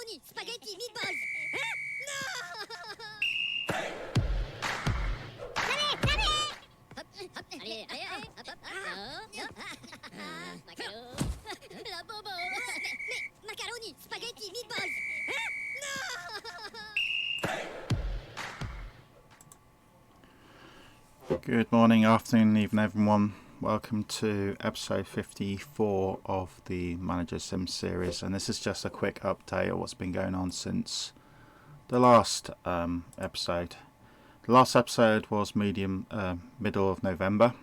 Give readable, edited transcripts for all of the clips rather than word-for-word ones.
Macaroni, spaghetti, meatballs. Huh? No! Allez, allez, hop, hop, hop. Macaro. La bobo. Mais, macaroni, spaghetti, meatballs. Huh? No! Good morning, afternoon, evening everyone. Welcome to episode 54 of the Managersim series, and this is just a quick update of what's been going on since the last episode. The last episode was middle of November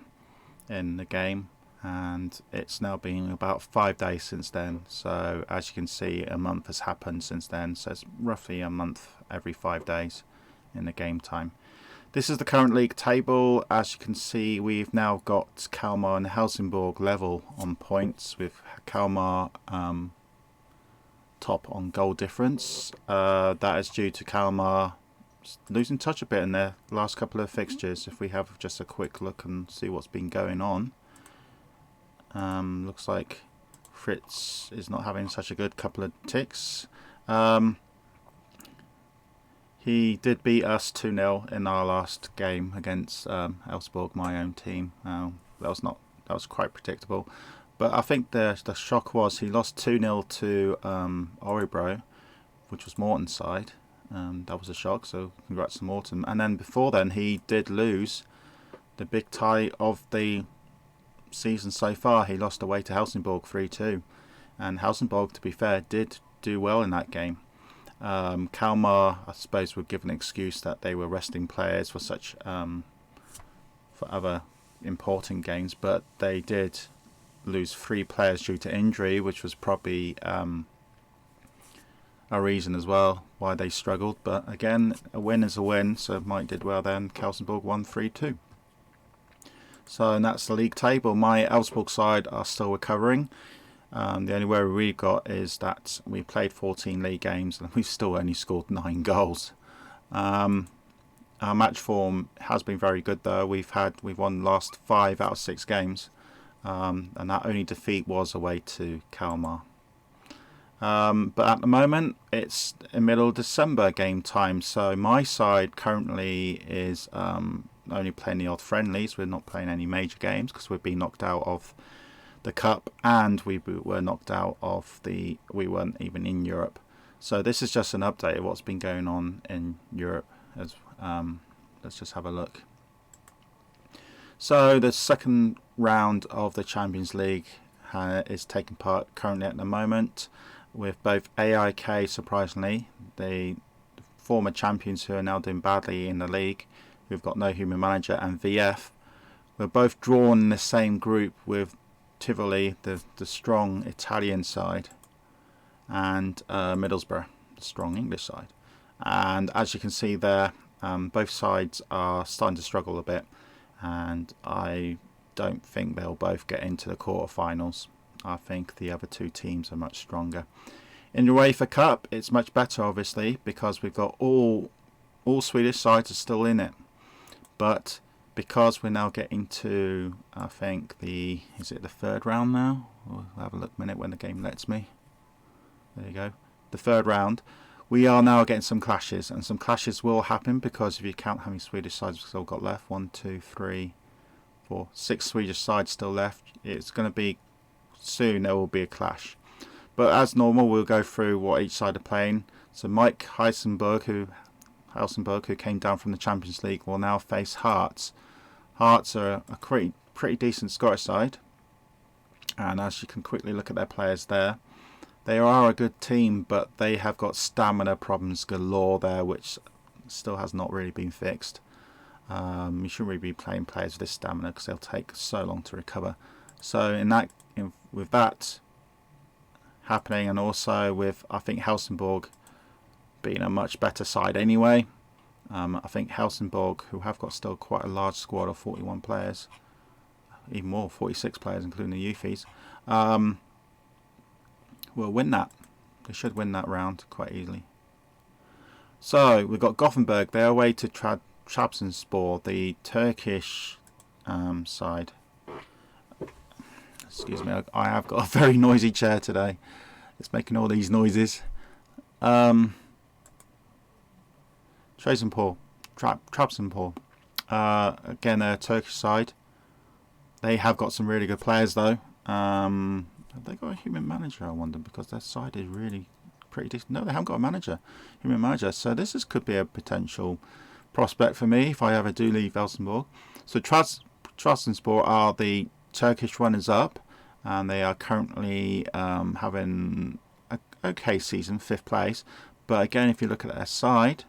in the game, and it's now been about 5 days since then. So as you can see, a month has happened since then, so it's roughly a month every 5 days in the game time. This is the current league table. As you can see, we've now got Kalmar and Helsingborg level on points, with Kalmar top on goal difference. That is due to Kalmar losing touch a bit in their last couple of fixtures. If we have just a quick look and see what's been going on. Looks like Fritz is not having such a good couple of ticks. He did beat us 2-0 in our last game against Elfsborg, my own team. That was quite predictable. But I think the shock was he lost 2-0 to Örebro, which was Morton's side. That was a shock, so congrats to Morton. And then before then, he did lose the big tie of the season so far. He lost away to Helsingborg 3-2. And Helsingborg, to be fair, did do well in that game. Kalmar, I suppose, would give an excuse that they were resting players for for other important games, but they did lose 3 players due to injury, which was probably a reason as well why they struggled. But again, a win is a win, so Mike did well then. Helsingborg won 3-2. So, and that's the league table. My Elfsborg side are still recovering. The only worry we've got is that we played 14 league games and we've still only scored 9 goals. Our match form has been very good though. We've won the last 5 out of 6 games, and that only defeat was away to Kalmar. But at the moment it's in middle of December game time, so my side currently is only playing the odd friendlies. We're not playing any major games because we've been knocked out of the cup, and we were knocked out of we weren't even in Europe. So this is just an update of what's been going on in Europe. Let's just have a look. So the second round of the Champions League is taking part currently at the moment, with both AIK, surprisingly, the former champions who are now doing badly in the league, who've got no human manager, and VF, we're both drawn in the same group with Tivoli, the strong Italian side, and Middlesbrough, the strong English side. And as you can see there, both sides are starting to struggle a bit, and I don't think they'll both get into the quarterfinals. I think the other 2 teams are much stronger. In the UEFA Cup, it's much better, obviously, because we've got all Swedish sides are still in it, but because we're now getting to, I think, is it the 3rd round now? We'll have a look a minute when the game lets me. There you go. The 3rd round. We are now getting some clashes, and some clashes will happen because if you count how many Swedish sides we've still got left, 1, 2, 3, 4, 6 Swedish sides still left. It's going to be, soon there will be a clash. But as normal, we'll go through what each side are playing. So Mike Helsingborg, who came down from the Champions League, will now face Hearts. Hearts are a pretty decent Scottish side, and as you can quickly look at their players there, they are a good team, but they have got stamina problems galore there, which still has not really been fixed. You shouldn't really be playing players with this stamina because they'll take so long to recover. So with that happening, and also with, I think, Helsingborg being a much better side anyway, I think Helsingborg, who have got still quite a large squad of 41 players, even more, 46 players including the youthees, will win that. They should win that round quite easily. So we've got Gothenburg. They're away to Trabzonspor, the Turkish side. Excuse me, I have got a very noisy chair today. It's making all these noises. Trabzonspor. Again, a Turkish side. They have got some really good players though. Have they got a human manager, I wonder, because their side is really pretty decent. No, they haven't got a human manager. So could be a potential prospect for me if I ever do leave Elfsborg. So Trabzonspor are the Turkish runners-up, and they are currently having an okay season, 5th place. But again, if you look at their side,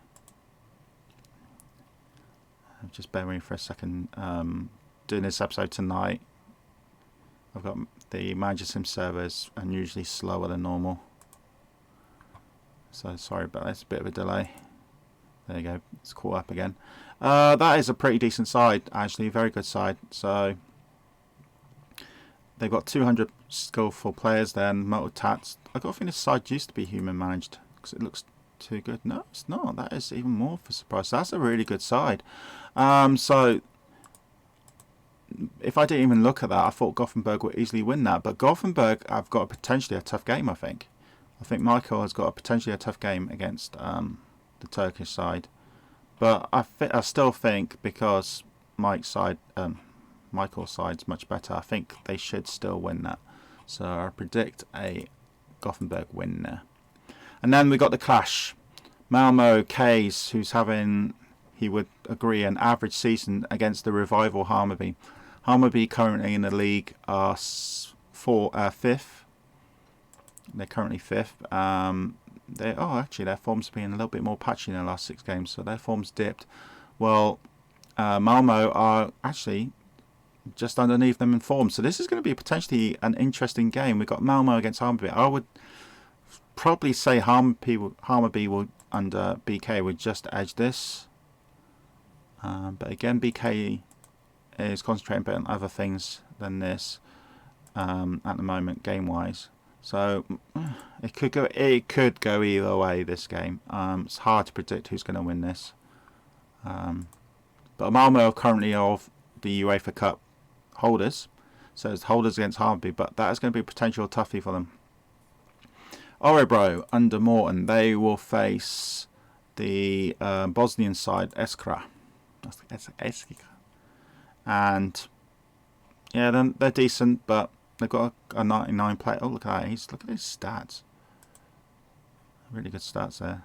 just bear with me for a second. Doing this episode tonight, I've got the Managersim servers unusually slower than normal, so sorry about that. It's a bit of a delay. There you go, it's caught up again. That is a pretty decent side, actually, very good side. So they've got 200 skillful players there, and multi-tats. I got a feeling this side used to be human managed because it looks too good. No, it's not. That is even more for surprise. That's a really good side. So if I didn't even look at that, I thought Gothenburg would easily win that. But Gothenburg have got potentially a tough game, I think. I think Michael has got potentially a tough game against the Turkish side. But I still think, because Michael's side's much better, I think they should still win that. So I predict a Gothenburg win there. And then we got the clash. Malmo K's, who's having, he would agree, an average season against the revival Hammarby. Hammarby currently in the league are 5th. They're currently 5th. Actually their form's been a little bit more patchy in the last 6 games, so their form's dipped. Well, Malmo are actually just underneath them in form, so this is going to be potentially an interesting game. We've got Malmo against Hammarby. I would probably say Hammarby will, under BK, would just edge this. But again, BK is concentrating a bit on other things than this at the moment, game-wise. So it could go either way, this game. It's hard to predict who's going to win this. But Malmo are currently of the UEFA Cup holders, so it's holders against Hammarby. But that is going to be a potential toughie for them. Örebro under Morton, they will face the Bosnian side, Eskra. And yeah, they're decent, but they've got a 99 player. Oh, look at that! Look at his stats. Really good stats there.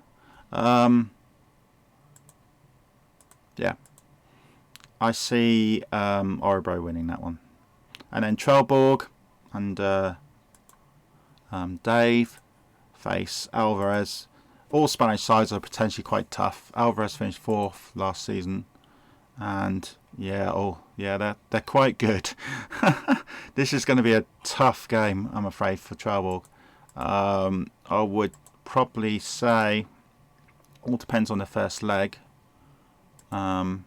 Yeah, I see Örebro winning that one. And then Trelleborg and Dave face Alvarez. All Spanish sides are potentially quite tough. Alvarez finished 4th last season, and they're quite good. This is going to be a tough game, I'm afraid, for Trelleborg. I would probably say, all depends on the first leg. I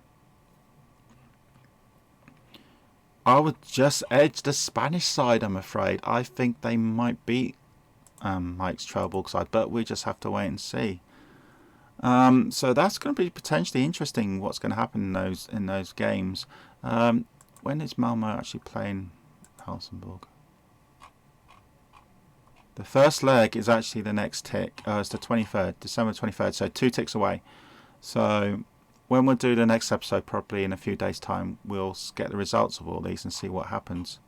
would just edge the Spanish side, I'm afraid. I think they might beat Mike's Trelleborg side, but we just have to wait and see. So that's going to be potentially interesting, what's going to happen in those games. When is Malmo actually playing Helsingborg? The first leg is actually the next tick. It's the 23rd, December 23rd, so 2 ticks away. So when we'll do the next episode, probably in a few days' time, we'll get the results of all these and see what happens.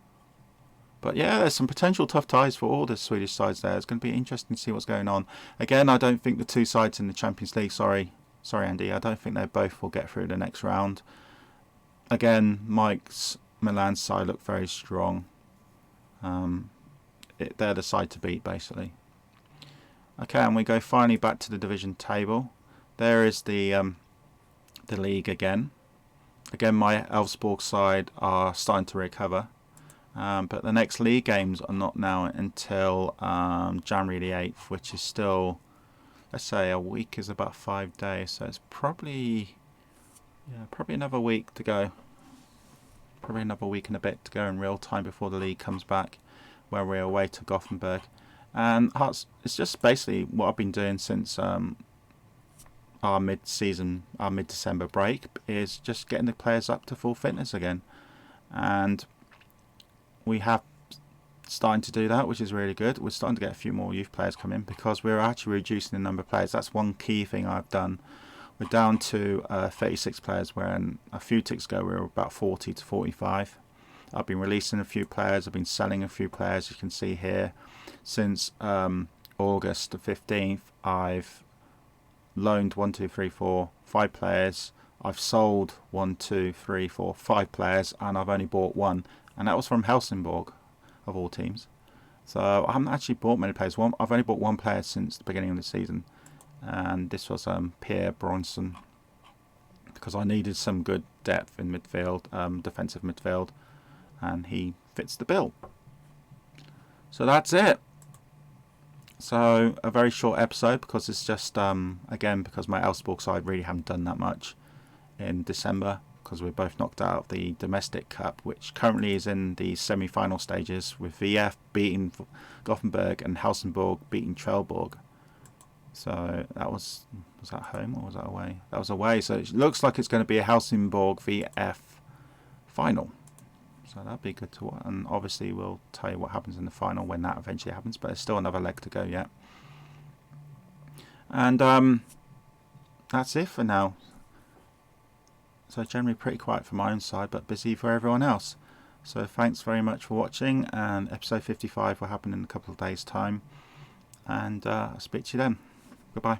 But yeah, there's some potential tough ties for all the Swedish sides there. It's going to be interesting to see what's going on. Again, I don't think the 2 sides in the Champions League, sorry Andy, I don't think they both will get through the next round. Again, Mike's Milan side look very strong. They're the side to beat, basically. Okay, and we go finally back to the division table. There is the league again. Again, my Elfsborg side are starting to recover. But the next league games are not now until January the 8th, which is still, let's say, a week is about 5 days. So it's probably another week to go. Probably another week and a bit to go in real time before the league comes back, where we're away to Gothenburg. And it's just basically what I've been doing since our mid-December break, is just getting the players up to full fitness again. And we have starting to do that, which is really good. We're starting to get a few more youth players come in because we're actually reducing the number of players. That's one key thing I've done. We're down to 36 players, where a few ticks ago we were about 40 to 45. I've been releasing a few players, I've been selling a few players. You can see here, since August the 15th, I've loaned 5 players. I've sold 5 players, and I've only bought 1, and that was from Helsingborg, of all teams. So I haven't actually bought many players. I've only bought 1 player since the beginning of the season, and this was Pierre Bronson, because I needed some good depth in midfield, defensive midfield, and he fits the bill. So that's it. So a very short episode, because it's just again, because my Elfsborg side really haven't done that much in December, because we're both knocked out of the domestic cup, which currently is in the semi-final stages, with VF beating Gothenburg and Helsingborg beating Trelleborg. So that was that home or was that away? That was away. So it looks like it's going to be a Helsingborg VF final. So that'd be good to watch. And obviously we'll tell you what happens in the final when that eventually happens. But there's still another leg to go yet. And that's it for now. So generally pretty quiet from my own side, but busy for everyone else. So thanks very much for watching. And episode 55 will happen in a couple of days' time. And I'll speak to you then. Goodbye.